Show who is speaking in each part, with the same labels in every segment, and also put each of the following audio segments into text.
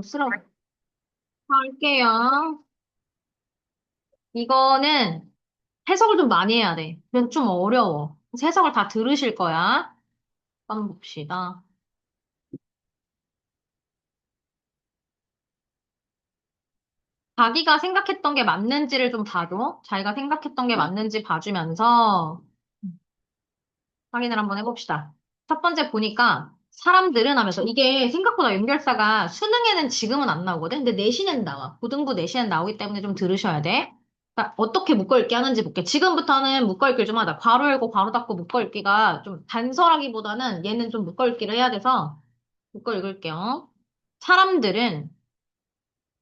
Speaker 1: 쓰러 할게요. 이거는 해석을 좀 많이 해야 돼. 그래서 좀 어려워. 그래서 해석을 다 들으실 거야. 한번 봅시다. 자기가 생각했던 게 맞는지를 좀 봐줘. 자기가 생각했던 게 맞는지 봐주면서 확인을 한번 해봅시다. 첫 번째 보니까 사람들은 하면서 이게 생각보다 연결사가 수능에는 지금은 안 나오거든. 근데 내신은 나와. 고등부 내신은 나오기 때문에 좀 들으셔야 돼. 그러니까 어떻게 묶어읽기 하는지 볼게. 지금부터는 묶어읽기 좀 하자. 괄호 열고 괄호 닫고 묶어읽기가 좀 단설하기보다는 얘는 좀 묶어읽기를 해야 돼서 묶어읽을게요. 사람들은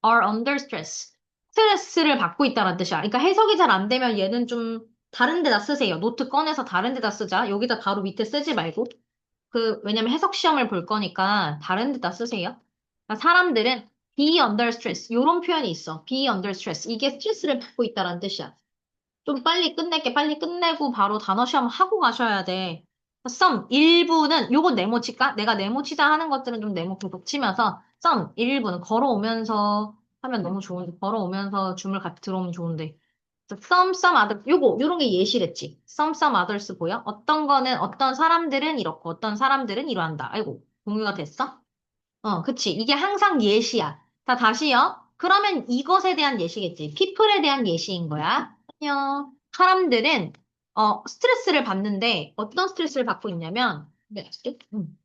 Speaker 1: are under stress. 스트레스를 받고 있다는 뜻이야. 그러니까 해석이 잘 안 되면 얘는 좀 다른 데다 쓰세요. 노트 꺼내서 다른 데다 쓰자. 여기다 바로 밑에 쓰지 말고. 왜냐면 해석 시험을 볼 거니까 다른 데다 쓰세요. 그러니까 사람들은 be under stress. 요런 표현이 있어. be under stress. 이게 스트레스를 받고 있다는 뜻이야. 좀 빨리 끝낼게. 빨리 끝내고 바로 단어 시험 하고 가셔야 돼. some 일부는 요건 네모 칠까? 내가 네모 치자 하는 것들은 좀 네모 계속 치면서 some 일부는 걸어오면서 하면 너무 좋은데 걸어오면서 줌을 같이 들어오면 좋은데 some others 요런 게 예시랬지. some others 보여? 어떤 거는 어떤 사람들은 이렇고 어떤 사람들은 이러한다. 아이고 공유가 됐어? 그치. 이게 항상 예시야. 자, 다시요. 그러면 이것에 대한 예시겠지. people에 대한 예시인 거야. 안녕. 사람들은, 스트레스를 받는데, 어떤 스트레스를 받고 있냐면, 네, 음.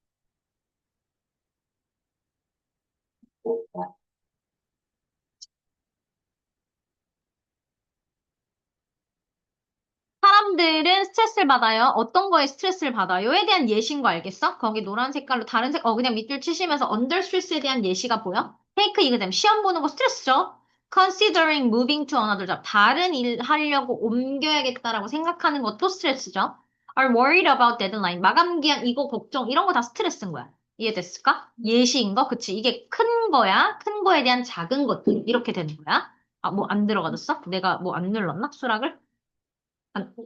Speaker 1: 사람들은 스트레스를 받아요. 어떤 거에 스트레스를 받아요?에 대한 예시인 거 알겠어? 거기 노란 색깔로 다른 그냥 밑줄 치시면서 under stress에 대한 예시가 보여? take exam, 시험 보는 거 스트레스죠? considering moving to another job, 다른 일 하려고 옮겨야겠다라고 생각하는 것도 스트레스죠? are worried about deadline, 마감 기한 이거 걱정, 이런 거 다 스트레스인 거야. 이해됐을까? 예시인 거? 그치. 이게 큰 거야. 큰 거에 대한 작은 것들. 이렇게 되는 거야. 아, 뭐 안 들어가졌어? 내가 뭐 안 눌렀나? 수락을?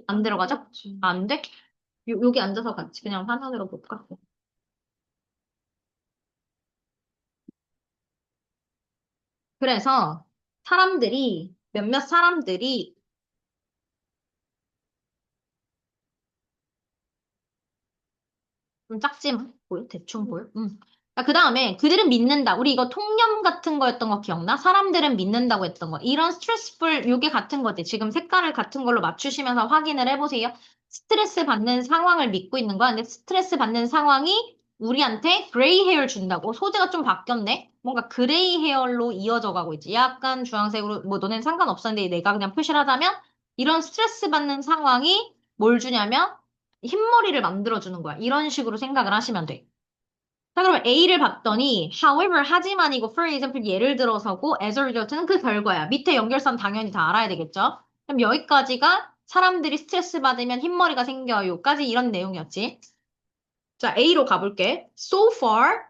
Speaker 1: 안 들어가죠? 안 돼? 여기 앉아서 같이 그냥 화면으로 볼까? 그래서 몇몇 사람들이 좀 작지만 보여? 대충 보여? 응. 그 다음에 그들은 믿는다. 우리 이거 통념 같은 거였던 거 기억나? 사람들은 믿는다고 했던 거. 이런 스트레스풀 요게 같은 거지. 지금 색깔을 같은 걸로 맞추시면서 확인을 해보세요. 스트레스 받는 상황을 믿고 있는 거야. 근데 스트레스 받는 상황이 우리한테 그레이 헤어를 준다고. 소재가 좀 바뀌었네. 뭔가 그레이 헤어로 이어져 가고 있지. 약간 주황색으로 뭐 너넨 상관없었는데 내가 그냥 표시를 하자면 이런 스트레스 받는 상황이 뭘 주냐면 흰머리를 만들어주는 거야. 이런 식으로 생각을 하시면 돼. 자, 그럼 A를 봤더니, however, 하지만이고, for example, 예를 들어서고, as a result는 그 결과야. 밑에 연결선 당연히 다 알아야 되겠죠? 그럼 여기까지가 사람들이 스트레스 받으면 흰머리가 생겨요까지 이런 내용이었지. 자, A로 가볼게. So far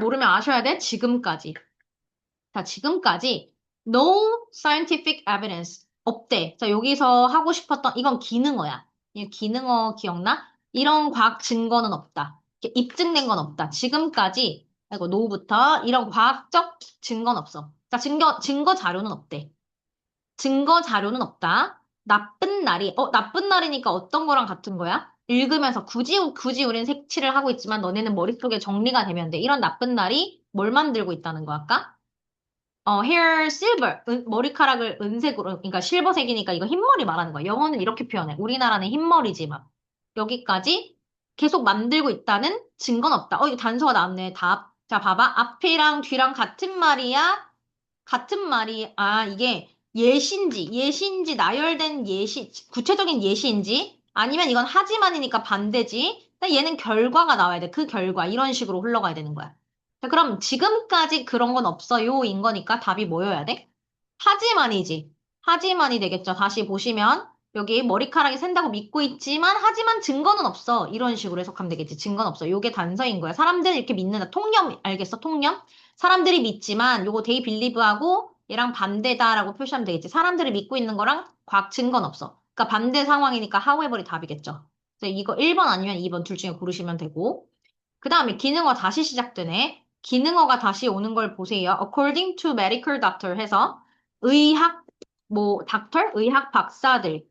Speaker 1: 모르면 아셔야 돼. 지금까지. 자, 지금까지 no scientific evidence 없대. 자, 여기서 하고 싶었던 이건 기능어야. 이 기능어 기억나? 이런 과학 증거는 없다. 이렇게 입증된 건 없다. 지금까지 이거 노부터 이런 과학적 증거는 없어. 자, 증거 자료는 없대. 증거 자료는 없다. 나쁜 날이니까 어떤 거랑 같은 거야? 읽으면서 굳이 우린 색칠을 하고 있지만 너네는 머릿속에 정리가 되면 돼. 이런 나쁜 날이 뭘 만들고 있다는 거야, 아까? hair silver, 머리카락을 은색으로, 그러니까 실버색이니까 이거 흰머리 말하는 거야. 영어는 이렇게 표현해. 우리나라는 흰머리지만. 여기까지 계속 만들고 있다는 증거는 없다. 이거 단서가 나왔네. 답. 자, 봐봐. 앞이랑 뒤랑 같은 말이야. 같은 말이, 이게 예시인지, 나열된 예시, 구체적인 예시인지, 아니면 이건 하지만이니까 반대지. 근데 얘는 결과가 나와야 돼. 그 결과. 이런 식으로 흘러가야 되는 거야. 자, 그럼 지금까지 그런 건 없어요인 거니까 답이 뭐여야 돼? 하지만이지. 하지만이 되겠죠. 다시 보시면 여기 머리카락이 샌다고 믿고 있지만 하지만 증거는 없어. 이런 식으로 해석하면 되겠지. 증거는 없어. 요게 단서인 거야. 사람들이 이렇게 믿는다. 통념 알겠어? 통념? 사람들이 믿지만 요거 they believe하고 얘랑 반대다라고 표시하면 되겠지. 사람들이 믿고 있는 거랑 과학 증거는 없어. 그러니까 반대 상황이니까 however이 답이겠죠. 그래서 이거 1번 아니면 2번 둘 중에 고르시면 되고. 그 다음에 기능어 다시 시작되네. 기능어가 다시 오는 걸 보세요. According to medical doctor 해서 의학, 뭐, 닥터? 의학 박사들에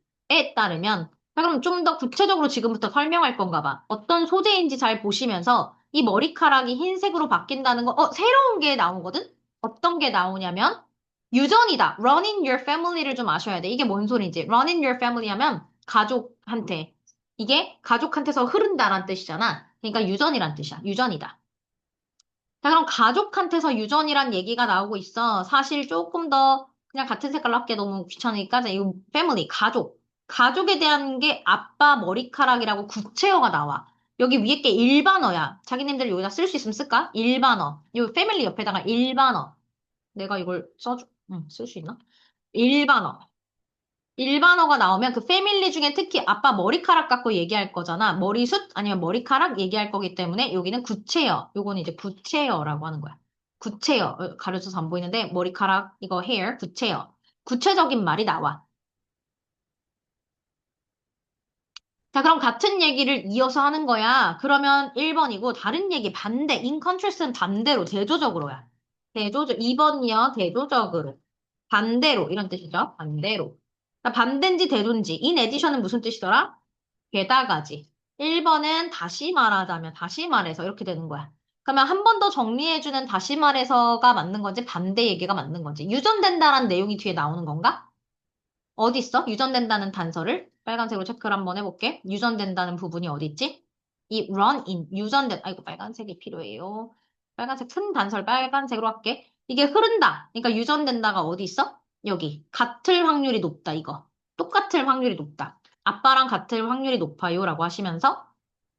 Speaker 1: 따르면 자, 그럼 좀 더 구체적으로 지금부터 설명할 건가 봐. 어떤 소재인지 잘 보시면서 이 머리카락이 흰색으로 바뀐다는 거, 새로운 게 나오거든? 어떤 게 나오냐면 유전이다. Run in your family를 좀 아셔야 돼. 이게 뭔 소리인지. Run in your family 하면 가족한테. 이게 가족한테서 흐른다란 뜻이잖아. 그러니까 유전이란 뜻이야. 유전이다. 자, 그럼 가족한테서 유전이란 얘기가 나오고 있어. 사실 조금 더 그냥 같은 색깔로 할게 너무 귀찮으니까 자, 이거 패밀리, 가족. 가족에 대한 게 아빠 머리카락이라고 구체어가 나와. 여기 위에 게 일반어야. 자기님들 여기다 쓸 수 있으면 쓸까? 일반어. 이 패밀리 옆에다가 일반어. 내가 이걸 써줘. 응, 쓸 수 있나? 일반어. 일반어가 나오면 그 패밀리 중에 특히 아빠 머리카락 갖고 얘기할 거잖아. 머리숱 아니면 머리카락 얘기할 거기 때문에 여기는 구체어. 요거는 이제 구체어라고 하는 거야. 구체어. 가려져서 안 보이는데 머리카락 이거 hair 구체어. 구체적인 말이 나와. 자, 그럼 같은 얘기를 이어서 하는 거야. 그러면 1번이고 다른 얘기 반대. in contrast는 반대로 대조적으로야. 대조적 2번이요. 대조적으로. 반대로 이런 뜻이죠. 반대로. 자, 반대인지 대조인지. in addition은 무슨 뜻이더라? 게다가지. 1번은 다시 말하자면, 다시 말해서 이렇게 되는 거야. 그러면 한 번 더 정리해주는 다시 말해서가 맞는 건지 반대 얘기가 맞는 건지. 유전된다라는 내용이 뒤에 나오는 건가? 어디 있어? 유전된다는 단서를 빨간색으로 체크를 한번 해볼게. 유전된다는 부분이 어디 있지? 이 run in, 유전된, 아이고, 빨간색이 필요해요. 빨간색 큰 단서를 빨간색으로 할게. 이게 흐른다. 그러니까 유전된다가 어디 있어? 여기. 같을 확률이 높다, 이거. 똑같을 확률이 높다. 아빠랑 같을 확률이 높아요. 라고 하시면서,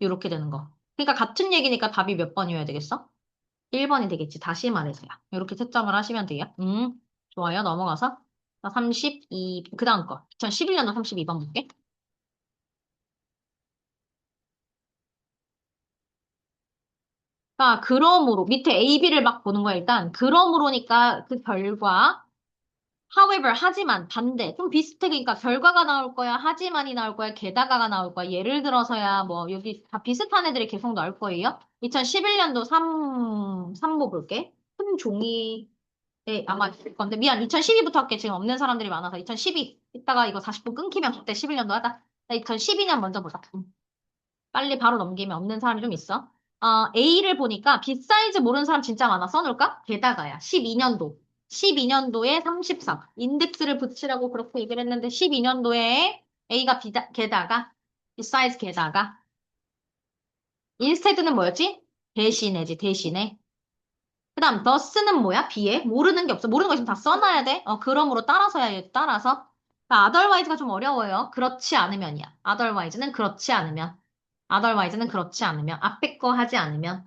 Speaker 1: 이렇게 되는 거. 그러니까 같은 얘기니까 답이 몇 번이어야 되겠어? 1번이 되겠지. 다시 말해서요. 이렇게 채점을 하시면 돼요. 좋아요. 넘어가서. 32, 그 다음 거. 2011년도 32번 볼게. 그러므로, 밑에 A, B를 막 보는 거야, 일단. 그러므로니까 그 결과, however, 하지만, 반대. 좀 비슷해. 그러니까 결과가 나올 거야, 하지만이 나올 거야, 게다가가 나올 거야. 예를 들어서야, 뭐, 여기 다 비슷한 애들이 계속 나올 거예요. 2011년도 3보 볼게. 큰 종이, 네, 아마 있을 건데. 미안, 2012부터 할게. 지금 없는 사람들이 많아서. 2012. 이따가 이거 40분 끊기면 그때 11년도 하자. 2012년 먼저 보자. 빨리 바로 넘기면 없는 사람이 좀 있어. A를 보니까 빗 사이즈 모르는 사람 진짜 많아. 써놓을까? 게다가야. 12년도. 12년도에 33. 인덱스를 붙이라고 그렇게 얘기를 했는데 12년도에 A가 게다가 빗 사이즈 게다가 인스테드는 뭐였지? 대신에지 대신에. 그다음 더스는 뭐야? B에 모르는 게 없어. 모르는 거 있으면 다 써놔야 돼. 그러므로 따라서야 얘 따라서. otherwise가 좀 어려워요. 그렇지 않으면이야. otherwise는 그렇지 않으면. otherwise는 그렇지 않으면. 앞에 거 하지 않으면.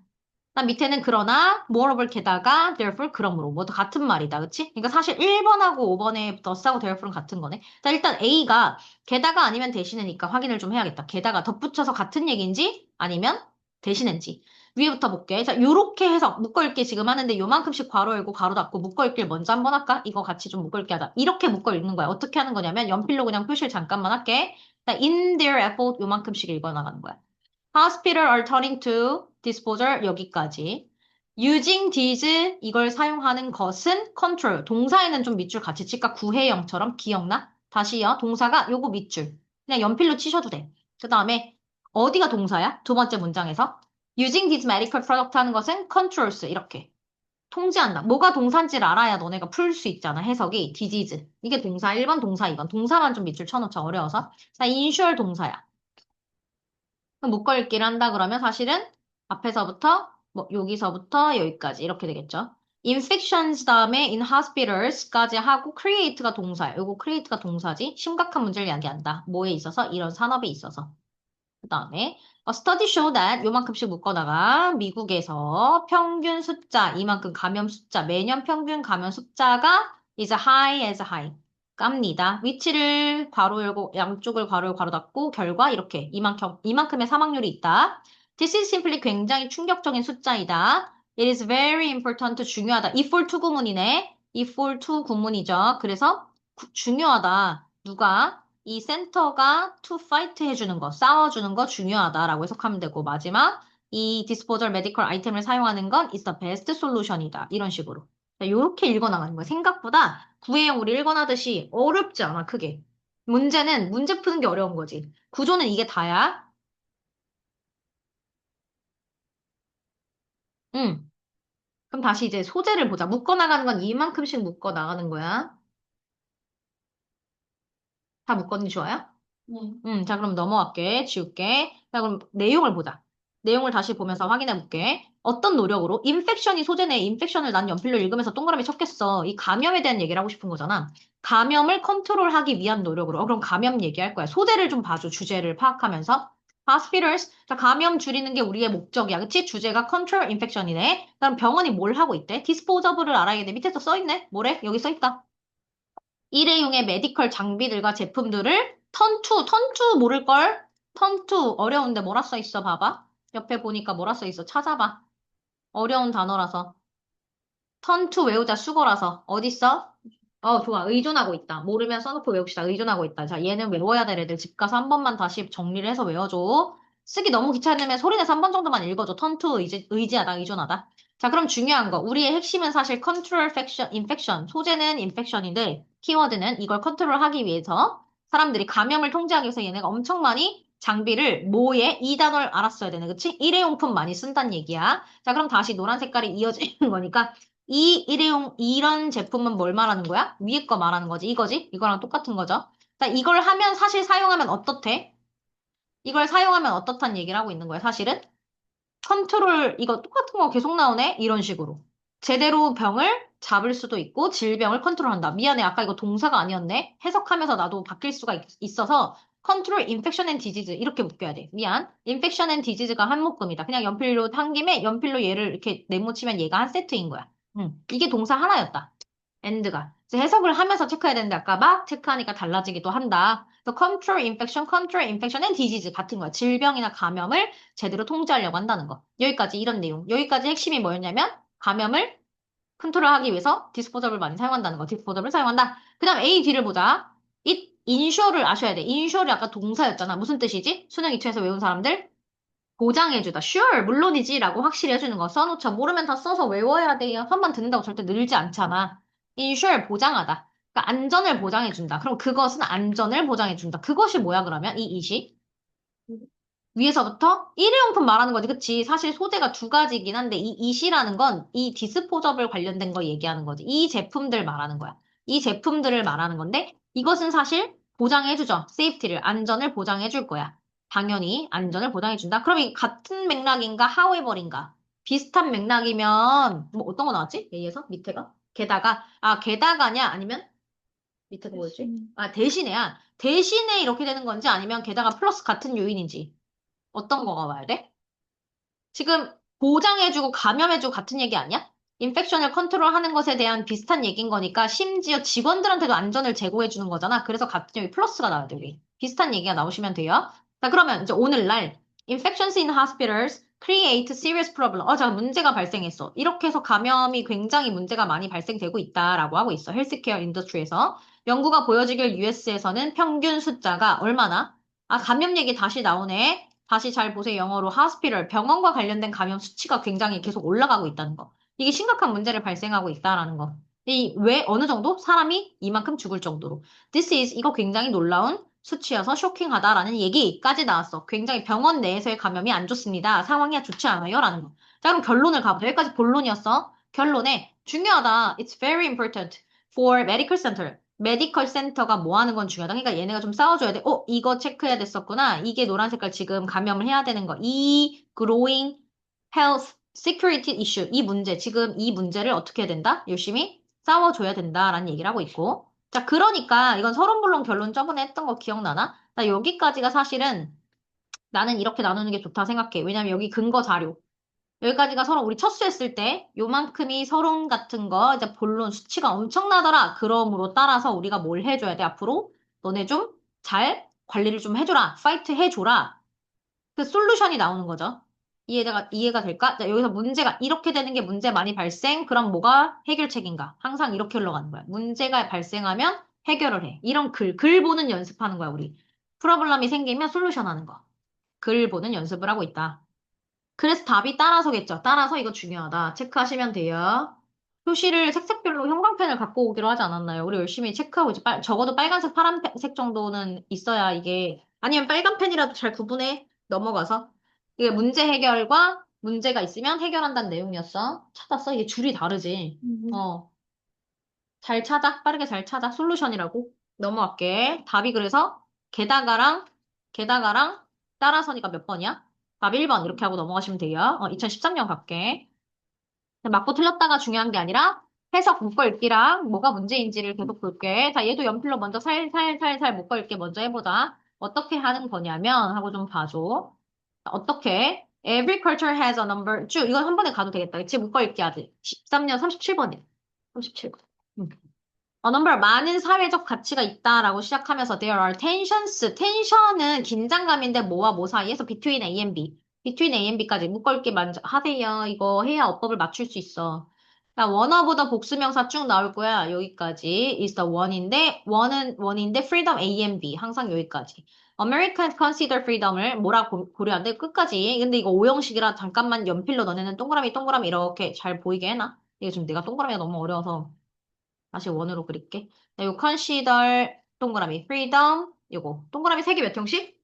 Speaker 1: 그다음 밑에는 그러나, moreover 게다가, therefore 그러므로. 모두 같은 말이다. 그치? 그러니까 사실 1번하고 5번에 thus하고 therefore는 같은 거네. 자, 일단 A가 게다가 아니면 대신이니까 확인을 좀 해야겠다. 게다가 덧붙여서 같은 얘기인지 아니면 대신인지. 위에부터 볼게. 자, 요렇게 해서 묶어읽기 지금 하는데 요만큼씩 괄호 열고 괄호 닫고 묶어읽기를 먼저 한번 할까? 이거 같이 좀 묶어읽기 하자. 이렇게 묶어읽는 거야. 어떻게 하는 거냐면 연필로 그냥 표시를 잠깐만 할게. 자, in their effort 요만큼씩 읽어나가는 거야. Hospital are turning to disposal 여기까지. Using these 이걸 사용하는 것은 control. 동사에는 좀 밑줄 같이 칠까? 구혜영처럼 기억나? 다시요. 동사가 요거 밑줄. 그냥 연필로 치셔도 돼. 그 다음에 어디가 동사야? 두 번째 문장에서. Using this medical product 하는 것은 controls. 이렇게. 통제한다. 뭐가 동사인지를 알아야 너네가 풀 수 있잖아. 해석이. disease. 이게 동사 1번, 동사 2번. 동사만 좀 밑줄 쳐놓자. 어려워서. 자, insure 동사야. 묶어읽기를 한다 그러면 사실은 앞에서부터 뭐 여기서부터 여기까지 이렇게 되겠죠. infections 다음에 in hospitals까지 하고 create가 동사야. 요거 create가 동사지. 심각한 문제를 야기한다. 뭐에 있어서? 이런 산업에 있어서. 그 다음에 study show that 요만큼씩 묶어다가 미국에서 평균 숫자 이만큼 감염 숫자 매년 평균 감염 숫자가 is high as high 깝니다. 위치를 괄호 열고 양쪽을 괄호 열고 괄호 닫고 결과 이렇게 이만큼의 사망률이 있다. This is simply 굉장히 충격적인 숫자이다. It is very important 중요하다. if for to 구문이네. if for to 구문이죠. 그래서 중요하다. 누가 이 센터가 to fight 해주는 거, 싸워주는 거 중요하다라고 해석하면 되고, 마지막, 이 disposal medical 아이템을 사용하는 건 is the best solution이다. 이런 식으로. 이렇게 읽어나가는 거야. 생각보다 구혜영 우리 읽어나듯이 어렵지 않아, 크게. 문제는 문제 푸는 게 어려운 거지. 구조는 이게 다야. 응. 그럼 다시 이제 소재를 보자. 묶어나가는 건 이만큼씩 묶어나가는 거야. 다 묶었니 좋아요? 자, 그럼 넘어갈게. 지울게. 자, 그럼 내용을 보자. 내용을 다시 보면서 확인해 볼게. 어떤 노력으로? 인펙션이 소재네. 인펙션을 난 연필로 읽으면서 동그라미 쳤겠어. 이 감염에 대한 얘기를 하고 싶은 거잖아. 감염을 컨트롤하기 위한 노력으로. 그럼 감염 얘기할 거야. 소재를 좀 봐줘. 주제를 파악하면서. hospitals. 자, 감염 줄이는 게 우리의 목적이야. 그치? 주제가 control infection이네. 그럼 병원이 뭘 하고 있대? disposa블을 알아야 돼. 밑에서 써있네. 뭐래? 여기 써있다. 일회용의 메디컬 장비들과 제품들을 턴투 모를걸? 턴투 어려운데 뭐라 써 있어 봐봐. 옆에 보니까 뭐라 써 있어. 찾아봐. 어려운 단어라서. 턴투 외우자 수거라서. 어딨어? 좋아. 의존하고 있다. 모르면 써놓고 외웁시다. 의존하고 있다. 자, 얘는 외워야 될 애들 집 가서 한 번만 다시 정리를 해서 외워줘. 쓰기 너무 귀찮으면 소리내서 한 번 정도만 읽어줘. 턴투 의지하다, 의존하다. 자, 그럼 중요한 거. 우리의 핵심은 사실 컨트롤 인펙션. 소재는 인펙션인데, 키워드는 이걸 컨트롤하기 위해서 사람들이 감염을 통제하기 위해서 얘네가 엄청 많이 장비를 뭐에 이 단어를 알았어야 되네. 그치? 일회용품 많이 쓴다는 얘기야. 자, 그럼 다시 노란 색깔이 이어지는 거니까 이 일회용, 이런 제품은 뭘 말하는 거야? 위에 거 말하는 거지. 이거지? 이거랑 똑같은 거죠. 자, 이걸 하면 사실 사용하면 어떻대? 이걸 사용하면 어떻단 얘기를 하고 있는 거야, 사실은? 컨트롤, 이거 똑같은 거 계속 나오네? 이런 식으로. 제대로 병을 잡을 수도 있고, 질병을 컨트롤한다. 미안해, 아까 이거 동사가 아니었네? 해석하면서 나도 바뀔 수가 있어서, 컨트롤 인펙션 앤 디지즈 이렇게 묶여야 돼. 미안. 인펙션 앤 디지즈가 한 묶음이다. 그냥 연필로 한 김에 연필로 얘를 이렇게 네모치면 얘가 한 세트인 거야. 이게 동사 하나였다. 엔드가. 그래서 해석을 하면서 체크해야 되는데 아까 막 체크하니까 달라지기도 한다. 그래서 control infection and disease 같은 거야. 질병이나 감염을 제대로 통제하려고 한다는 거. 여기까지 이런 내용. 여기까지 핵심이 뭐였냐면 감염을 컨트롤하기 위해서 디스포저블 많이 사용한다는 거. 디스포저블을 사용한다. 그 다음 A, D를 보자. it, insure를 아셔야 돼. insure이 아까 동사였잖아. 무슨 뜻이지? 수능 2초에서 외운 사람들? 보장해주다. Sure, 물론이지. 라고 확실히 해주는 거. 써놓자. 모르면 다 써서 외워야 돼요. 한 번 듣는다고 절대 늘지 않잖아. Insure, 보장하다. 그러니까 안전을 보장해준다. 그럼 그것은 안전을 보장해준다. 그것이 뭐야, 그러면? 이 it이? 위에서부터 일회용품 말하는 거지, 그치? 사실 소재가 두 가지긴 한데, 이 it이라는 건 이 디스포저블 관련된 거 얘기하는 거지. 이 제품들 말하는 거야. 이 제품들을 말하는 건데, 이것은 사실 보장해주죠. 세이프티를, 안전을 보장해줄 거야. 당연히 안전을 보장해준다. 그럼 이 같은 맥락인가, however인가? 비슷한 맥락이면, 뭐 어떤 거 나왔지? A에서? 밑에가? 게다가냐? 아니면, 밑에가 뭐였지? 대신에야. 대신에 이렇게 되는 건지 아니면 게다가 플러스 같은 요인인지. 어떤 거가 와야 돼? 지금 보장해주고 감염해주고 같은 얘기 아니야? 인펙션을 컨트롤하는 것에 대한 비슷한 얘기인 거니까 심지어 직원들한테도 안전을 제공해주는 거잖아. 그래서 같은 여기 플러스가 나와야 돼, 여기. 비슷한 얘기가 나오시면 돼요. 자, 그러면 이제 오늘날 infections in hospitals create serious problem. 자, 문제가 발생했어. 이렇게 해서 감염이 굉장히 문제가 많이 발생되고 있다라고 하고 있어. 헬스케어 인더스트리에서. 연구가 보여주길 US에서는 평균 숫자가 얼마나? 감염 얘기 다시 나오네. 다시 잘 보세요. 영어로 hospital, 병원과 관련된 감염 수치가 굉장히 계속 올라가고 있다는 거. 이게 심각한 문제를 발생하고 있다라는 거. 왜, 어느 정도? 사람이 이만큼 죽을 정도로. This is, 이거 굉장히 놀라운 수치여서 쇼킹하다라는 얘기까지 나왔어. 굉장히 병원 내에서의 감염이 안 좋습니다. 상황이 좋지 않아요. 라는 거. 자, 그럼 결론을 가보자. 여기까지 본론이었어. 결론에 중요하다. It's very important for medical center. 메디컬 센터가 뭐 하는 건 중요하다. 그러니까 얘네가 좀 싸워줘야 돼. 이거 체크해야 됐었구나. 이게 노란 색깔 지금 감염을 해야 되는 거. 이 growing health security issue. 이 문제, 지금 이 문제를 어떻게 해야 된다? 열심히 싸워줘야 된다라는 얘기를 하고 있고. 자, 그러니까 이건 서론본론 결론 저번에 했던 거 기억나나? 나 여기까지가 사실은 나는 이렇게 나누는 게 좋다 생각해. 왜냐면 여기 근거 자료. 여기까지가 서론 우리 첫수했을 때 요만큼이 서론 같은 거 이제 본론 수치가 엄청나더라. 그러므로 따라서 우리가 뭘 해줘야 돼? 앞으로 너네 좀 잘 관리를 좀 해줘라. 파이트 해줘라. 그 솔루션이 나오는 거죠. 이해가 될까? 자, 여기서 문제가 이렇게 되는 게 문제 많이 발생. 그럼 뭐가 해결책인가? 항상 이렇게 흘러가는 거야. 문제가 발생하면 해결을 해. 이런 글 보는 연습하는 거야, 우리. 프로블럼이 생기면 솔루션 하는 거. 글 보는 연습을 하고 있다. 그래서 답이 따라서겠죠. 따라서 이거 중요하다. 체크하시면 돼요. 표시를 색색별로 형광펜을 갖고 오기로 하지 않았나요? 우리 열심히 체크하고 이제 적어도 빨간색, 파란색 정도는 있어야 이게 아니면 빨간 펜이라도 잘 구분해 넘어가서 이게 문제 해결과 문제가 있으면 해결한다는 내용이었어. 찾았어? 이게 줄이 다르지. 어, 잘 찾아. 빠르게 잘 찾아. 솔루션이라고. 넘어갈게. 답이 그래서 게다가랑 따라서니까 몇 번이야? 답 1번 이렇게 하고 넘어가시면 돼요. 2013년 갈게. 맞고 틀렸다가 중요한 게 아니라 해석 묶어 읽기랑 뭐가 문제인지를 계속 볼게. 자, 얘도 연필로 먼저 살살살살 묶어 읽기 먼저 해보자. 어떻게 하는 거냐면 하고 좀 봐줘. 어떻게? Every culture has a number. 쭉 이건 한 번에 가도 되겠다. 그치? 묶어 읽기 하지. 13년 37번이야. 37번. number 많은 사회적 가치가 있다라고 시작하면서 there are tensions. 텐션은 긴장감인데 뭐와 뭐 사이에서 between A and B. between A and B까지 묶을게 먼저 하세요. 이거 해야 어법을 맞출 수 있어. 자, 원어보다 복수명사 쭉 나올 거야. 여기까지 is the one인데 원인데 freedom A and B 항상 여기까지. Americans consider freedom을 뭐라 고려한대 끝까지. 근데 이거 오형식이라 잠깐만 연필로 너네는 동그라미 동그라미 이렇게 잘 보이게 해놔. 이게 지금 내가 동그라미가 너무 어려워서. 다시 원으로 그릴게. 자, 요 consider 동그라미 freedom 요거 동그라미 세 개 몇 형식?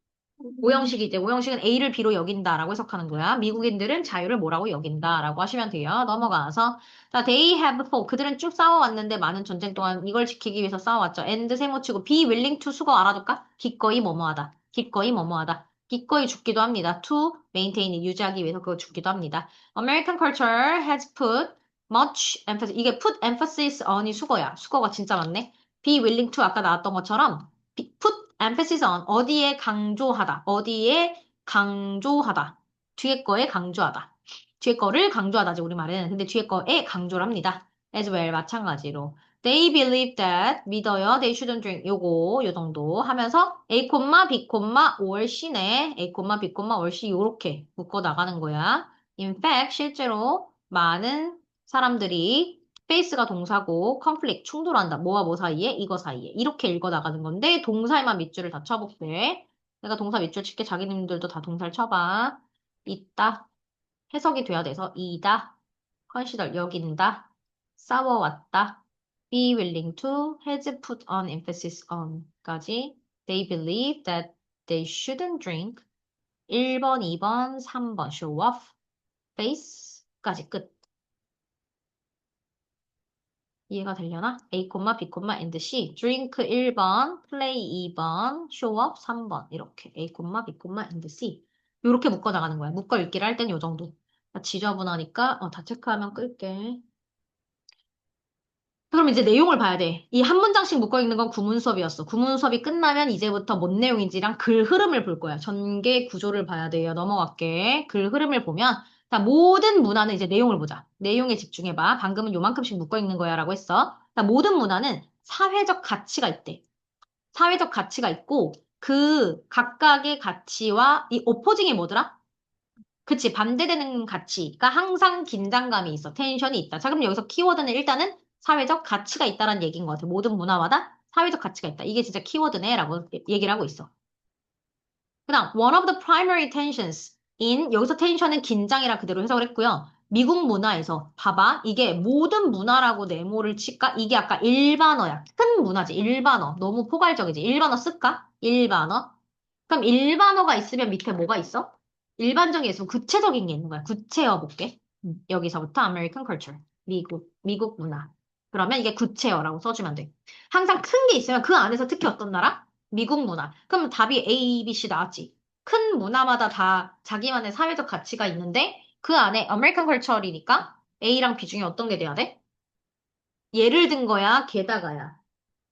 Speaker 1: 오형식이지. 오형식은 A를 B로 여긴다라고 해석하는 거야. 미국인들은 자유를 뭐라고 여긴다라고 하시면 돼요. 넘어가서 자, they have fought. 그들은 쭉 싸워왔는데 많은 전쟁 동안 이걸 지키기 위해서 싸워왔죠. and 세모치고 be willing to 수거 알아둘까? 기꺼이 뭐뭐하다. 기꺼이 뭐뭐하다. 기꺼이 죽기도 합니다. to maintain 유지하기 위해서 그거 죽기도 합니다. American culture has put much emphasis. 이게 put emphasis on이 수거야. 수거가 진짜 많네. be willing to 아까 나왔던 것처럼 put emphasis on 어디에 강조하다. 어디에 강조하다. 뒤에 거에 강조하다. 뒤에 거를 강조하다지 우리말은. 근데 뒤에 거에 강조를 합니다. as well 마찬가지로. They believe that 믿어요. They shouldn't drink. 요 정도 하면서 A, B, or C네. A, B, or C 요렇게 묶어 나가는 거야. In fact 실제로 많은 사람들이 페이스가 동사고 conflict 충돌한다. 뭐와 뭐 사이에? 이거 사이에. 이렇게 읽어 나가는 건데 동사에만 밑줄을 다 쳐볼게. 내가 동사 밑줄 칠게. 자기님들도 다 동사를 쳐봐. 있다. 해석이 돼야 돼서 이다. consider 여긴다. 싸워왔다. be willing to has put on emphasis on 까지. They believe that they shouldn't drink. 1번, 2번, 3번 show off. face까지 끝. 이해가 되려나? A, B, and C. drink 1번, play 2번, show up 3번. 이렇게. A, B, and C. 이렇게 묶어 나가는 거야. 묶어 읽기를 할 땐 요 정도. 지저분하니까 다 체크하면 끌게. 그럼 이제 내용을 봐야 돼. 이 한 문장씩 묶어 읽는 건 구문 수업이었어. 구문 수업이 끝나면 이제부터 뭔 내용인지랑 글 흐름을 볼 거야. 전개 구조를 봐야 돼요. 넘어갈게. 글 흐름을 보면 자, 모든 문화는 이제 내용을 보자. 내용에 집중해봐. 방금은 요만큼씩 묶어 읽는 거야 라고 했어. 자, 모든 문화는 사회적 가치가 있대. 사회적 가치가 있고 그 각각의 가치와 이 오포징이 뭐더라? 그치, 반대되는 가치가 항상 긴장감이 있어. 텐션이 있다. 자, 그럼 여기서 키워드는 일단은 사회적 가치가 있다라는 얘기인 것 같아. 모든 문화마다 사회적 가치가 있다. 이게 진짜 키워드네. 라고 얘기를 하고 있어. 그 다음, one of the primary tensions in, 여기서 텐션은 긴장이라 그대로 해석을 했고요. 미국 문화에서, 봐봐. 이게 모든 문화라고 네모를 칠까? 이게 아까 일반어야. 큰 문화지. 일반어. 너무 포괄적이지. 일반어 쓸까? 일반어. 그럼 일반어가 있으면 밑에 뭐가 있어? 일반적인 게 있으면 구체적인 게 있는 거야. 구체어 볼게. 여기서부터 American culture. 미국 문화. 그러면 이게 구체어라고 써주면 돼. 항상 큰 게 있으면 그 안에서 특히 어떤 나라? 미국 문화. 그럼 답이 A, B, C 나왔지. 큰 문화마다 다 자기만의 사회적 가치가 있는데 그 안에 American culture이니까 A랑 B 중에 어떤 게 돼야 돼? 예를 든 거야, 게다가야.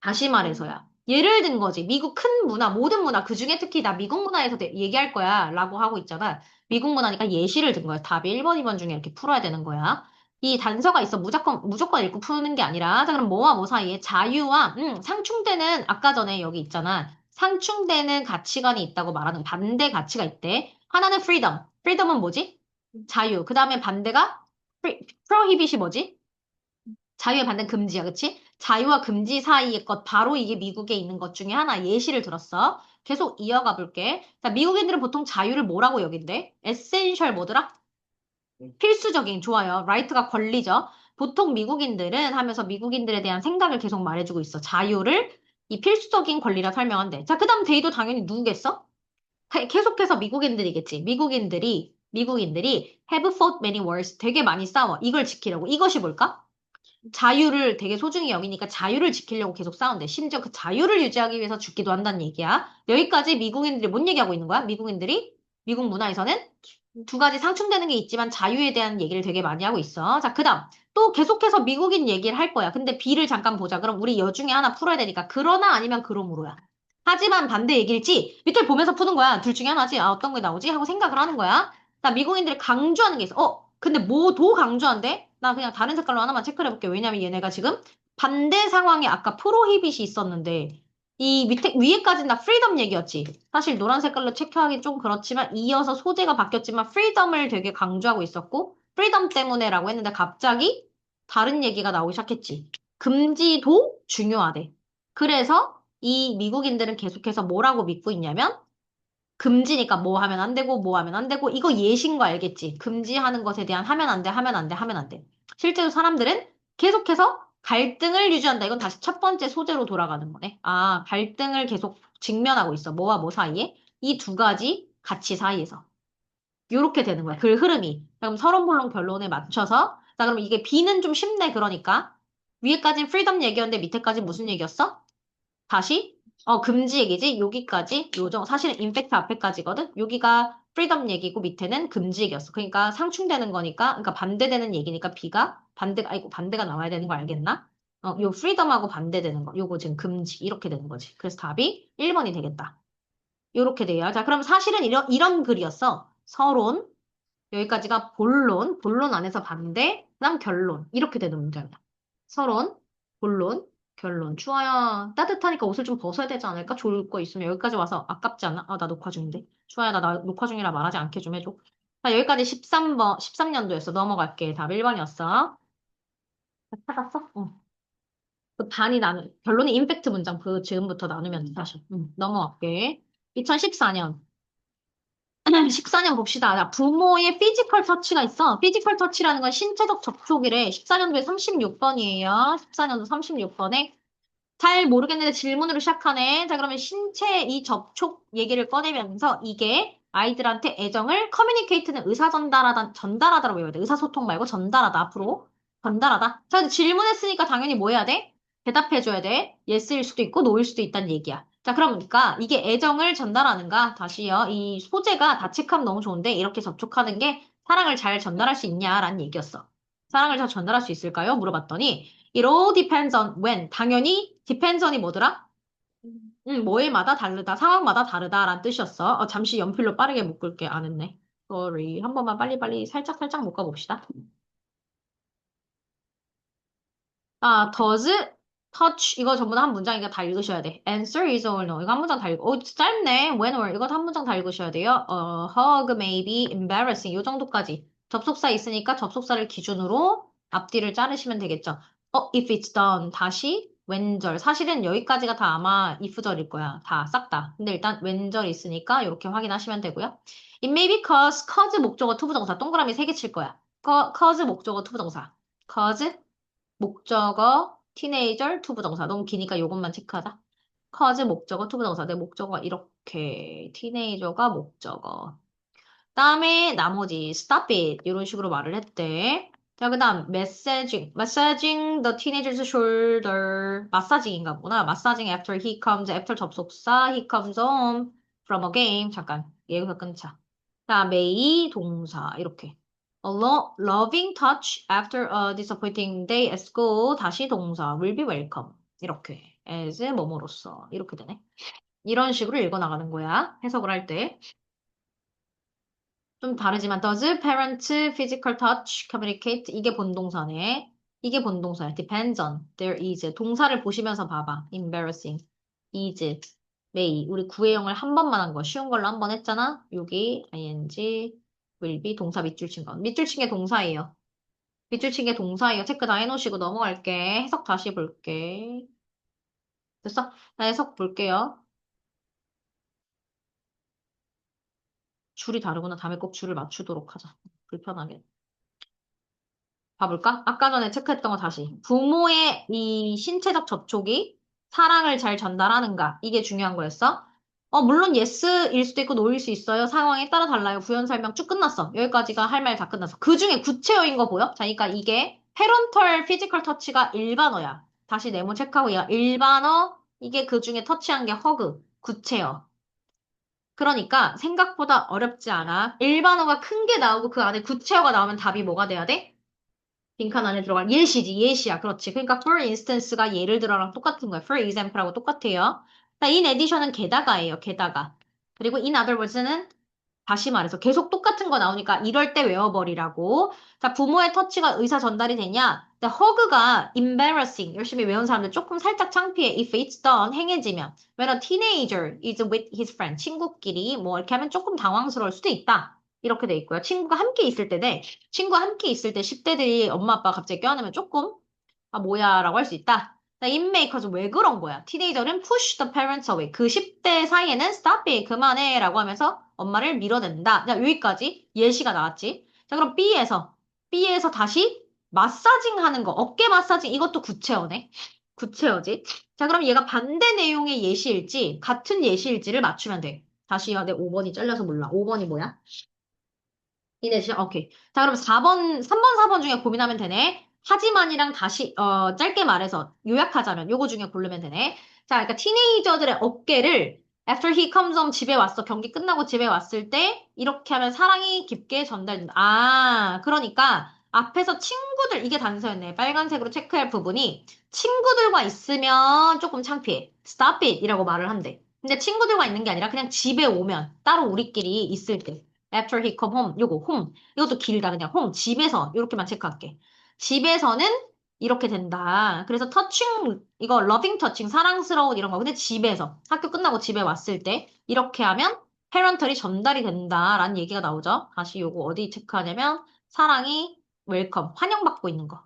Speaker 1: 다시 말해서야. 예를 든 거지. 미국 큰 문화, 모든 문화, 그 중에 특히 나 미국 문화에서 얘기할 거야. 라고 하고 있잖아. 미국 문화니까 예시를 든 거야. 답이 1번, 2번 중에 이렇게 풀어야 되는 거야. 이 단서가 있어. 무조건 읽고 푸는 게 아니라. 자, 그럼 뭐와 뭐 사이에 자유와, 상충되는, 아까 전에 여기 있잖아. 상충되는 가치관이 있다고 말하는 반대 가치가 있대. 하나는 freedom. freedom은 뭐지? 자유. 그 다음에 반대가 prohibit이 뭐지? 자유의 반대는 금지야, 그치? 자유와 금지 사이의 것, 바로 이게 미국에 있는 것 중에 하나 예시를 들었어. 계속 이어가 볼게. 자, 미국인들은 보통 자유를 뭐라고 여긴대? 에센셜 뭐더라? 필수적인, 좋아요. right가 권리죠. 보통 미국인들은 하면서 미국인들에 대한 생각을 계속 말해주고 있어. 자유를 이 필수적인 권리라 설명한대. 자, 그 다음 데이도 당연히 누구겠어? 계속해서 미국인들이겠지. 미국인들이 have fought many wars. 되게 많이 싸워. 이걸 지키려고. 이것이 뭘까? 자유를 되게 소중히 여기니까 자유를 지키려고 계속 싸운대. 심지어 그 자유를 유지하기 위해서 죽기도 한다는 얘기야. 여기까지 미국인들이 뭔 얘기하고 있는 거야? 미국 문화에서는 두 가지 상충되는 게 있지만 자유에 대한 얘기를 되게 많이 하고 있어. 자, 그다음 또 계속해서 미국인 얘기를 할 거야. 근데 B를 잠깐 보자. 그럼 우리 여 중에 하나 풀어야 되니까 그러나 아니면 그러므로야. 하지만 반대 얘기일지 밑을 보면서 푸는 거야. 둘 중에 하나지. 아, 어떤 게 나오지? 하고 생각을 하는 거야. 나 미국인들이 강조하는 게 있어. 근데 뭐 도 강조한대? 나 그냥 다른 색깔로 하나만 체크를 해볼게. 왜냐면 얘네가 지금 반대 상황에 아까 프로히빗이 있었는데 이 밑에 위에까지는 다 프리덤 얘기였지. 사실 노란 색깔로 체크하기 좀 그렇지만 이어서 소재가 바뀌었지만 프리덤을 되게 강조하고 있었고 프리덤 때문에라고 했는데 갑자기 다른 얘기가 나오기 시작했지. 금지도 중요하대. 그래서 이 미국인들은 계속해서 뭐라고 믿고 있냐면 금지니까 뭐 하면 안 되고, 뭐 하면 안 되고, 이거 예신 거 알겠지? 금지하는 것에 대한 하면 안 돼, 하면 안 돼, 하면 안 돼. 실제로 사람들은 계속해서 갈등을 유지한다. 이건 다시 첫 번째 소재로 돌아가는 거네. 아, 갈등을 계속 직면하고 있어. 뭐와 뭐 사이에? 이 두 가지 가치 사이에서. 요렇게 되는 거야. 그 흐름이. 그럼 서론본론 결론에 맞춰서. 자, 그럼 이게 B는 좀 쉽네, 그러니까. 위에까진 프리덤 얘기였는데 밑에까지 무슨 얘기였어? 다시 금지 얘기지. 여기까지 요정 사실은 임팩트 앞에까지거든. 여기가 프리덤 얘기고 밑에는 금지 얘기였어. 그러니까 상충되는 거니까 그러니까 반대되는 얘기니까 B가 반대가 나와야 되는 거 알겠나? 요 프리덤하고 반대되는 거. 요거 지금 금지 이렇게 되는 거지. 그래서 답이 1번이 되겠다. 요렇게 돼요. 자, 그럼 사실은 이런 글이었어. 서론 여기까지가 본론 안에서 반대, 그다음 결론 이렇게 되는 문제야. 서론, 본론, 결론. 추워야 따뜻하니까 옷을 좀 벗어야 되지 않을까? 좋을 거 있으면 여기까지 와서 아깝지 않아? 아, 나 녹화 중인데. 추워야 나 녹화 중이라 말하지 않게 좀 해줘. 자, 여기까지 13년도였어. 넘어갈게. 답 1번이었어. 찾았어? 응. 그 반이 결론이 임팩트 문장. 그 지금부터 나누면 돼, 다시. 응, 넘어갈게. 2014년. 14년 봅시다. 자, 부모의 피지컬 터치가 있어. 피지컬 터치라는 건 신체적 접촉이래. 14년도에 36번이에요. 14년도 36번에. 잘 모르겠는데 질문으로 시작하네. 자, 그러면 신체 이 접촉 얘기를 꺼내면서 이게 아이들한테 애정을 커뮤니케이트는 전달하다라고 외워야 돼. 의사소통 말고 전달하다. 앞으로. 전달하다. 자, 근데 질문했으니까 당연히 뭐 해야 돼? 대답해줘야 돼. 예스일 수도 있고 노일 수도 있다는 얘기야. 자, 그러니까 이게 애정을 전달하는가? 다시요. 이 소재가 다칙하면 너무 좋은데 이렇게 접촉하는 게 사랑을 잘 전달할 수 있냐라는 얘기였어. 사랑을 잘 전달할 수 있을까요? 물어봤더니 It all depends on when. 당연히 depends on이 뭐더라? 뭐에마다 다르다, 상황마다 다르다라는 뜻이었어. 잠시 연필로 빠르게 묶을게. 안 했네. Sorry. 한 번만 빨리빨리 살짝 묶어봅시다. 아, does touch 이거 전부 다 한 문장이니까 다 읽으셔야 돼. Answer is or no. 이거 한 문장 다 읽고. 짧네. When or 이거 한 문장 다 읽으셔야 돼요. hug may be embarrassing. 요 정도까지. 접속사 있으니까 접속사를 기준으로 앞뒤를 자르시면 되겠죠. if it's done. 다시 왼절. 사실은 여기까지가 다 아마 if절일 거야. 다 싹 다. 근데 일단 왼절 있으니까 이렇게 확인하시면 되고요. It may be cause 목적어 투부정사. 동그라미 3개 칠 거야. cause 목적어 투부정사. cause 목적어, 티네이저, 투부정사. 너무 기니까 요것만 체크하자. 커즈 목적어, 투부정사. 내 목적어가 이렇게. 티네이저가 목적어. 다음에 나머지 stop it 이런 식으로 말을 했대. 자, 그다음 massaging the teenager's shoulder. 마사징인가 보구나. massaging after 접속사 he comes home from a game. 잠깐 여기서 끊자. 자, may 동사 이렇게. Loving touch after a disappointing day at school. 다시 동사 will be welcome. 이렇게 as 뭐뭐로써 이렇게 되네. 이런 식으로 읽어나가는 거야. 해석을 할 때. 좀 다르지만 does parent physical touch communicate? 이게 본동사네. 이게 본동사야. depends on. there is. 동사를 보시면서 봐봐. embarrassing. is. may. 우리 구애형을 한 번만 한 거. 쉬운 걸로 한 번 했잖아. 여기 ing will be 동사 밑줄 친 거. 밑줄 친 게 동사예요. 밑줄 친 게 동사예요. 체크 다 해놓으시고 넘어갈게. 해석 다시 볼게. 됐어? 나 해석 볼게요. 줄이 다르구나. 다음에 꼭 줄을 맞추도록 하자. 불편하게. 봐볼까? 아까 전에 체크했던 거 다시. 부모의 이 신체적 접촉이 사랑을 잘 전달하는가? 이게 중요한 거였어. 물론 yes일 수도 있고 no일 수 있어요. 상황에 따라 달라요. 부연 설명 쭉 끝났어. 여기까지가 할 말 다 끝났어. 그 중에 구체어인 거 보여? 자, 그러니까 이게 parental physical touch가 일반어야. 다시 네모 체크하고 야, 일반어. 이게 그 중에 터치한 게 허그, 구체어. 그러니까 생각보다 어렵지 않아. 일반어가 큰 게 나오고 그 안에 구체어가 나오면 답이 뭐가 돼야 돼? 빈칸 안에 들어갈 예시지, 예시야. 그렇지. 그러니까 for instance가 예를 들어랑 똑같은 거야. for example하고 똑같아요. 자, in addition은 게다가예요. 게다가. 그리고 in other words는 다시 말해서 계속 똑같은 거 나오니까 이럴 때 외워버리라고. 자, 부모의 터치가 의사 전달이 되냐? 근데 허그가 embarrassing. 열심히 외운 사람들 조금 살짝 창피해. If it's done, 행해지면. When a teenager is with his friend. 친구끼리 뭐 이렇게 하면 조금 당황스러울 수도 있다. 이렇게 돼 있고요. 친구가 함께 있을 때네. 친구가 함께 있을 때 10대들이 엄마 아빠 갑자기 껴안으면 조금 아 뭐야 라고 할 수 있다. 인메이커즈 왜 그런 거야? 티네이저는 push the parents away. 그 10대 사이에는 stop it, 그만해 라고 하면서 엄마를 밀어낸다. 자, 여기까지 예시가 나왔지. 자, 그럼 B에서 다시 마사징 하는 거, 어깨 마사징, 이것도 구체어네. 구체어지. 자, 그럼 얘가 반대 내용의 예시일지, 같은 예시일지를 맞추면 돼. 다시요, 내 5번이 잘려서 몰라. 5번이 뭐야? 이내시 오케이. 자, 그럼 4번, 3번, 4번 중에 고민하면 되네. 하지만이랑 다시, 짧게 말해서 요약하자면 요거 중에 고르면 되네. 자, 그러니까 티네이저들의 어깨를 after he comes home 집에 왔어. 경기 끝나고 집에 왔을 때 이렇게 하면 사랑이 깊게 전달된다. 아, 그러니까 앞에서 친구들, 이게 단서였네. 빨간색으로 체크할 부분이 친구들과 있으면 조금 창피해. stop it 이라고 말을 한대. 근데 친구들과 있는 게 아니라 그냥 집에 오면 따로 우리끼리 있을 때. After he come home. 요거 home. 이것도 길다. 그냥 home. 집에서. 이렇게만 체크할게. 집에서는 이렇게 된다. 그래서 touching, 이거 loving touching, 사랑스러운 이런 거. 근데 집에서. 학교 끝나고 집에 왔을 때 이렇게 하면 parental이 전달이 된다라는 얘기가 나오죠. 다시 요거 어디 체크하냐면 사랑이 웰컴, 환영받고 있는 거.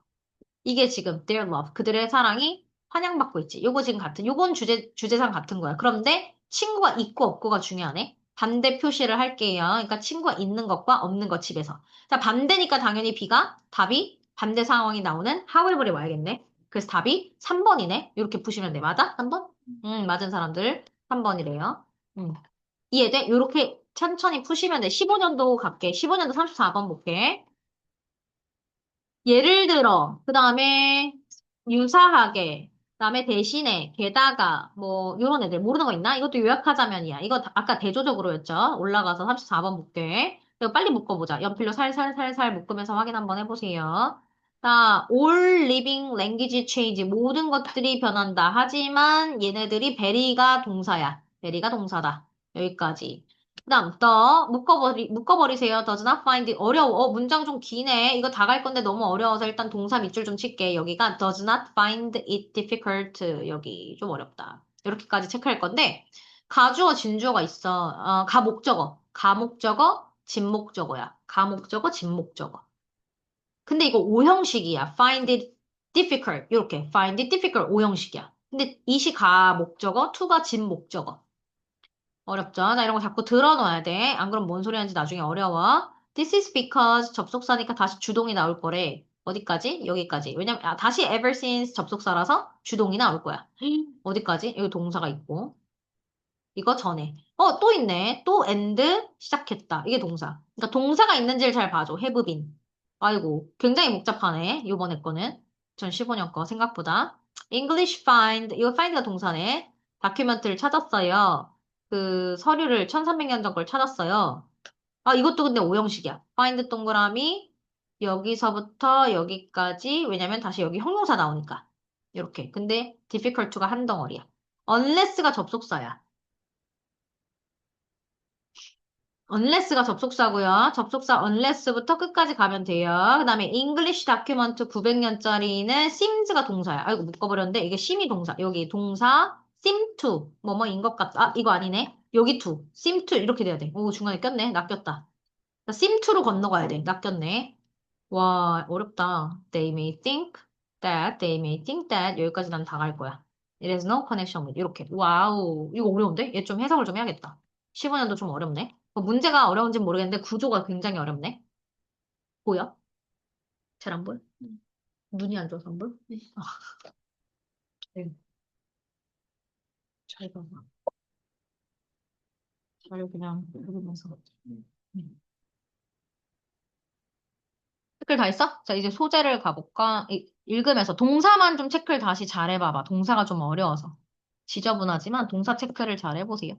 Speaker 1: 이게 지금 their love, 그들의 사랑이 환영받고 있지. 요거 지금 같은, 요건 주제상 같은 거야. 그런데 친구가 있고 없고가 중요하네. 반대 표시를 할게요. 그러니까 친구가 있는 것과 없는 것 집에서. 자, 반대니까 당연히 B가 답이 반대 상황이 나오는 however에 와야겠네. 그래서 답이 3번이네. 이렇게 푸시면 돼. 맞아? 3번? 맞은 사람들 3번이래요. 이해돼? 요렇게 천천히 푸시면 돼. 15년도 갈게. 15년도 34번 볼게. 예를 들어, 그 다음에 유사하게, 그 다음에 대신에, 게다가, 뭐, 요런 애들 모르는 거 있나? 이것도 요약하자면이야. 이거 아까 대조적으로였죠? 올라가서 34번 볼게. 이거 빨리 묶어보자. 연필로 살살살살 묶으면서 확인 한번 해보세요. 자, all living language change. 모든 것들이 변한다. 하지만 얘네들이 베리가 동사야. 베리가 동사다. 여기까지. 그다음 더 묶어버리세요. does not find it 어려워. 문장 좀 기네. 이거 다 갈 건데 너무 어려워서 일단 동사 밑줄 좀 칠게. 여기가 does not find it difficult. 여기 좀 어렵다. 이렇게까지 체크할 건데 가주어 진주어가 있어. 가목적어. 가목적어, 진목적어야. 가목적어, 진목적어. 근데 이거 오형식이야. find it difficult. 이렇게 find it difficult 오형식이야. 근데 it이 가목적어, to가 진목적어. 어렵죠? 나 이런 거 자꾸 들어놔야 돼. 안 그럼 뭔 소리 하는지 나중에 어려워. This is because 접속사니까 다시 주동이 나올 거래. 어디까지? 여기까지. 왜냐면 다시 ever since 접속사라서 주동이 나올 거야. 어디까지? 여기 동사가 있고. 이거 전에. 또 있네. 또 and 시작했다. 이게 동사. 그러니까 동사가 있는지를 잘 봐줘. have been. 아이고, 굉장히 복잡하네. 요번에 거는. 2015년 거 생각보다. English find. 이거 find가 동사네. 다큐멘트를 찾았어요. 그 서류를 1300년 전 걸 찾았어요. 이것도 근데 오형식이야. find 동그라미 여기서부터 여기까지. 왜냐면 다시 여기 형용사 나오니까. 이렇게. 근데 difficult가 한 덩어리야. unless가 접속사야. unless가 접속사고요. 접속사 unless부터 끝까지 가면 돼요. 그 다음에 English document 900년짜리는 sims가 동사야. 아이고 묶어버렸는데 이게 심이 동사. 여기 동사 seem to 뭐뭐인 것 같다. 이거 아니네. 여기 to seem to 이렇게 돼야 돼. 오 중간에 꼈네. 낚였다. seem to로 건너가야 돼. 낚였네. 와 어렵다. They may think that, they may think that 여기까지 난 다 갈 거야. It has no connection with 이렇게. 와우 이거 어려운데? 얘 좀 해석을 좀 해야겠다. 15년도 좀 어렵네. 문제가 어려운지 모르겠는데 구조가 굉장히 어렵네. 보여? 잘 안 보여? 눈이 안 좋아서 안 보여? 아, 네. 잘 봐봐. 잘 그냥 읽으면서. 체크를 다 했어? 자, 이제 소재를 가볼까? 읽으면서 동사만 좀 체크를 다시 잘 해봐봐. 동사가 좀 어려워서. 지저분하지만 동사 체크를 잘 해보세요.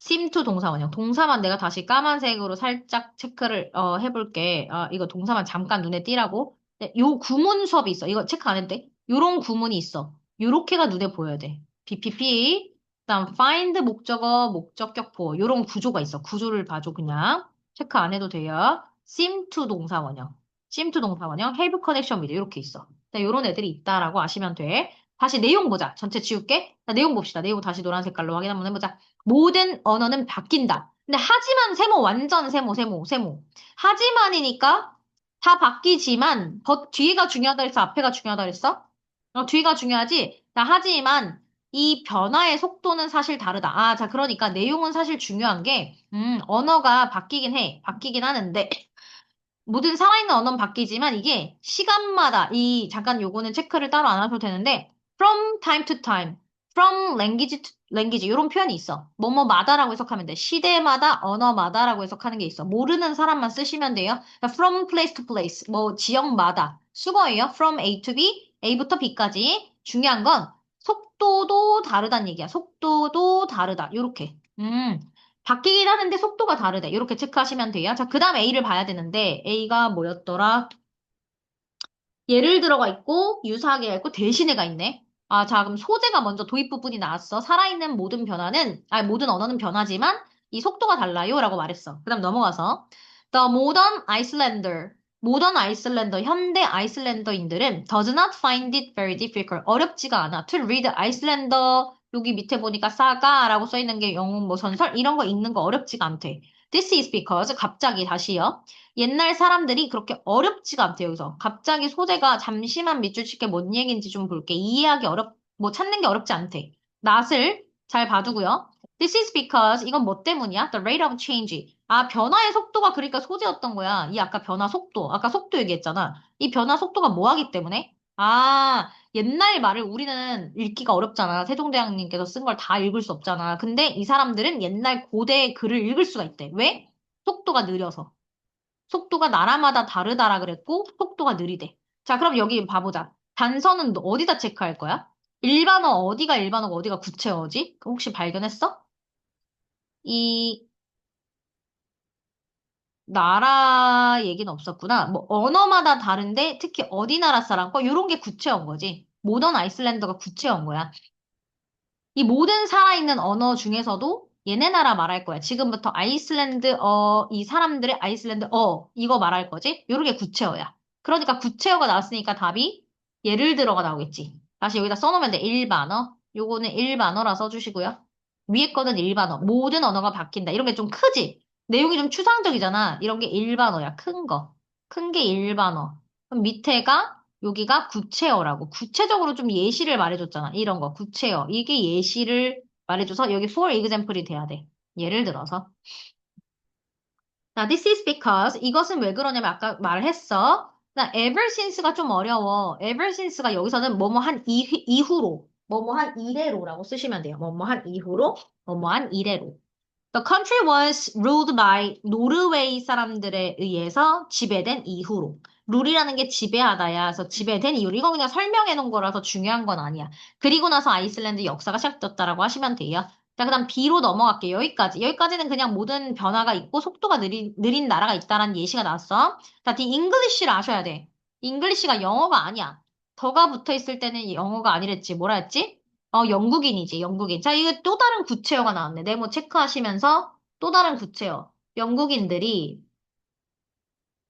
Speaker 1: seem to 동사원형. 동사만 내가 다시 까만색으로 살짝 체크를 해볼게. 아, 이거 동사만 잠깐 눈에 띄라고. 네, 요 구문 수업이 있어. 이거 체크 안 해도 돼? 요런 구문이 있어. 요렇게가 눈에 보여야 돼. BPP, 그다음 find 목적어, 목적격 보어. 요런 구조가 있어. 구조를 봐줘 그냥. 체크 안 해도 돼요. seem to 동사원형. seem to 동사원형, have connection with 이렇게 있어. 네, 요런 애들이 있다라고 아시면 돼. 다시 내용 보자. 전체 지울게. 자, 내용 봅시다. 내용 다시 노란 색깔로 확인 한번 해보자. 모든 언어는 바뀐다. 근데 하지만 세모 완전 세모. 하지만이니까 다 바뀌지만 뒤가 중요하다 그랬어? 앞에가 중요하다 그랬어? 뒤가 중요하지. 자, 하지만 이 변화의 속도는 사실 다르다. 아, 자, 그러니까 내용은 사실 중요한 게 언어가 바뀌긴 해. 바뀌긴 하는데 모든 살아있는 언어는 바뀌지만 이게 시간마다 잠깐 요거는 체크를 따로 안 하셔도 되는데 from time to time, from language to language 이런 표현이 있어. 뭐뭐마다라고 해석하면 돼. 시대마다 언어마다라고 해석하는 게 있어. 모르는 사람만 쓰시면 돼요. 그러니까 from place to place, 뭐 지역마다 수거예요. from A to B, A부터 B까지. 중요한 건 속도도 다르다는 얘기야. 속도도 다르다. 요렇게. 바뀌긴 하는데 속도가 다르대. 이렇게 체크하시면 돼요. 자, 그 다음 A를 봐야 되는데, A가 뭐였더라? 예를 들어가 있고, 유사하게가 있고, 대신에가 있네. 아, 자, 그럼 소재가 먼저 도입 부분이 나왔어. 살아있는 모든 언어는 변하지만, 이 속도가 달라요. 라고 말했어. 그 다음 넘어가서, The modern Icelander. 모던 아이슬란더, 현대 아이슬란더인들은 does not find it very difficult. 어렵지가 않아. To read 아이슬란더, 여기 밑에 보니까 사가라고 써 있는 게 영웅 뭐 전설 이런 거 읽는 거 어렵지가 않대. This is because 갑자기 다시요. 옛날 사람들이 그렇게 어렵지가 않대요. 여기서 갑자기 소재가 잠시만 밑줄 칠게 뭔 얘기인지 좀 볼게. 뭐 찾는 게 어렵지 않대. 낫을 잘 봐두고요. This is because 이건 뭐 때문이야? The rate of change. 아, 변화의 속도가 그러니까 소재였던 거야. 이 아까 변화 속도. 아까 속도 얘기했잖아. 이 변화 속도가 뭐 하기 때문에? 아, 옛날 말을 우리는 읽기가 어렵잖아. 세종대왕님께서 쓴 걸 다 읽을 수 없잖아. 근데 이 사람들은 옛날 고대 글을 읽을 수가 있대. 왜? 속도가 느려서. 속도가 나라마다 다르다라 그랬고, 속도가 느리대. 자, 그럼 여기 봐보자. 단서는 너 어디다 체크할 거야? 일반어 어디가 일반어고 어디가 구체어지? 혹시 발견했어? 이 나라 얘기는 없었구나. 뭐 언어마다 다른데 특히 어디 나라 사람 거 이런 게 구체어인 거지. 모던 아이슬란드가 구체어인 거야. 이 모든 살아있는 언어 중에서도 얘네 나라 말할 거야. 지금부터 이 사람들의 아이슬란드어, 이거 말할 거지? 요런 게 구체어야. 그러니까 구체어가 나왔으니까 답이 예를 들어가 나오겠지. 다시 여기다 써놓으면 돼. 일반어. 요거는 일반어라 써주시고요. 위에 거는 일반어. 모든 언어가 바뀐다. 이런 게 좀 크지? 내용이 좀 추상적이잖아. 이런 게 일반어야. 큰 거. 큰 게 일반어. 그럼 밑에가 여기가 구체어라고. 구체적으로 좀 예시를 말해줬잖아. 이런 거, 구체어. 이게 예시를 말해줘서 여기 for example이 돼야 돼. 예를 들어서. 자, this is because 이것은 왜 그러냐면 아까 말했어. 나 ever since가 좀 어려워. ever since가 여기서는 뭐뭐 한 이후로, 뭐뭐 한 이래로라고 쓰시면 돼요. 뭐뭐 한 이후로, 뭐뭐 한 이래로. The country was ruled by 노르웨이 사람들에 의해서 지배된 이후로. 룰이라는 게 지배하다야. 그래서 지배된 이후로. 이건 그냥 설명해 놓은 거라서 중요한 건 아니야. 그리고 나서 아이슬란드 역사가 시작됐다라고 하시면 돼요. 자, 그다음 B로 넘어갈게요. 여기까지. 여기까지는 그냥 모든 변화가 있고 속도가 느린 나라가 있다라는 예시가 나왔어. 자, D English를 아셔야 돼. 잉글리시가 영어가 아니야. 더가 붙어 있을 때는 영어가 아니랬지. 뭐라 했지? 영국인이지, 영국인. 자, 이거 또 다른 구체어가 나왔네. 네모 체크하시면서 또 다른 구체어. 영국인들이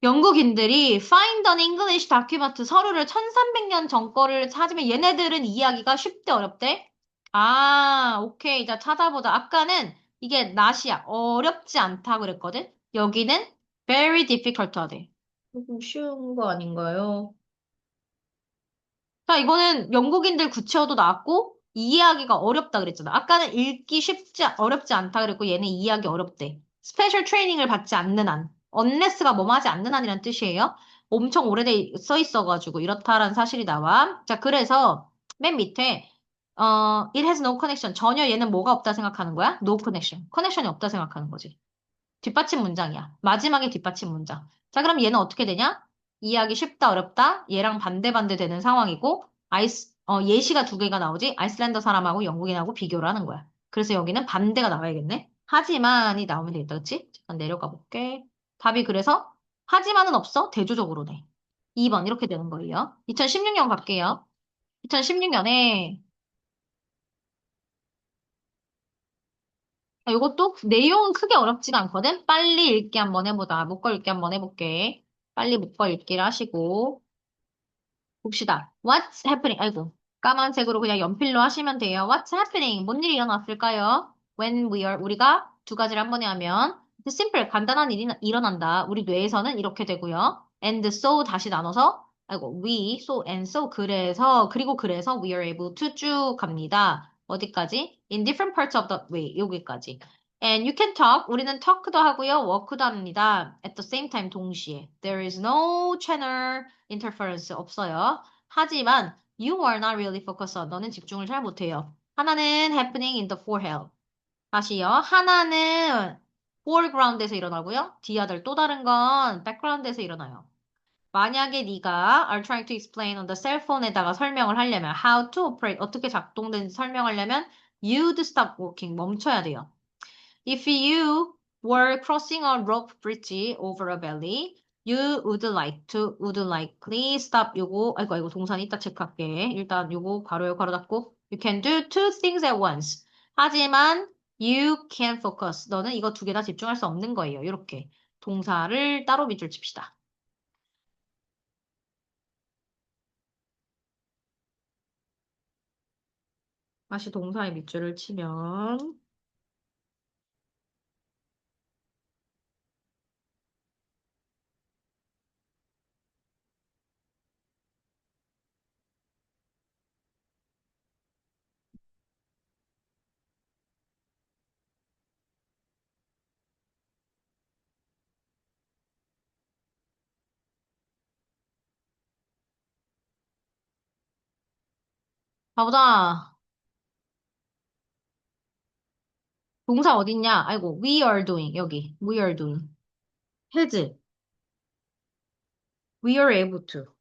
Speaker 1: find an English document 서류를 1300년 전 거를 찾으면 얘네들은 이해하기가 쉽대, 어렵대? 아, 오케이. 자, 찾아보자. 아까는 이게 not이야. 어렵지 않다고 그랬거든? 여기는 very difficult 하대. 조금 쉬운 거 아닌가요? 자, 이거는 영국인들 구체어도 나왔고, 이해하기가 어렵다 그랬잖아. 아까는 어렵지 않다 그랬고, 얘는 이해하기 어렵대. 스페셜 트레이닝을 받지 않는 한. unless가 뭐뭐 하지 않는 한이란 뜻이에요. 엄청 오래돼 써 있어가지고 이렇다라는 사실이 나와. 자, 그래서 맨 밑에 it has no connection. 전혀 얘는 뭐가 없다 생각하는 거야? No connection. 커넥션이 없다 생각하는 거지. 뒷받침 문장이야. 마지막에 뒷받침 문장. 자, 그럼 얘는 어떻게 되냐? 이해하기 쉽다, 어렵다? 얘랑 반대 되는 상황이고, 예시가 두 개가 나오지? 아이슬란드 사람하고 영국인하고 비교를 하는 거야. 그래서 여기는 반대가 나와야겠네? 하지만이 나오면 되겠다, 그치? 잠깐 내려가 볼게. 답이 그래서, 하지만은 없어? 대조적으로네. 2번, 이렇게 되는 거예요. 2016년 갈게요. 2016년에 이것도 내용은 크게 어렵지가 않거든? 빨리 읽기 한번 해보자. 묶어 읽기 한번 해볼게. 빨리 묶어 읽기를 하시고 봅시다. What's happening? 아이고, 까만색으로 그냥 연필로 하시면 돼요. What's happening? 뭔 일이 일어났을까요? When 우리가 두 가지를 한 번에 하면 simple, 간단한 일이 일어난다. 우리 뇌에서는 이렇게 되고요. And so 다시 나눠서 아이고, so and so 그리고 그래서 we are able to 쭉 갑니다. 어디까지? In different parts of the way 여기까지. And you can talk. 우리는 talk도 하고요. work도 합니다. At the same time 동시에. There is no channel interference 없어요. 하지만 you are not really focused on. 너는 집중을 잘 못해요. 하나는 happening in the forehead. 다시요. 하나는 foreground에서 일어나고요. the other 또 다른 건 background에서 일어나요. 만약에 네가 are trying to explain on the cell phone에다가 설명을 하려면 how to operate 어떻게 작동되는지 설명하려면 you'd stop working 멈춰야 돼요. If you were crossing a rope bridge over a valley, you would likely stop. 아이고, 동산 이따 체크할게. 일단 요거 괄호에 괄호 닫고. You can do two things at once. 하지만 you can't focus. 너는 이거 두 개 다 집중할 수 없는 거예요. 이렇게. 동사를 따로 밑줄 칩시다. 다시 동사에 밑줄을 치면, 가보자. 동사 어딨냐? 아이고, we are doing. 여기. we are doing. has. we are able to.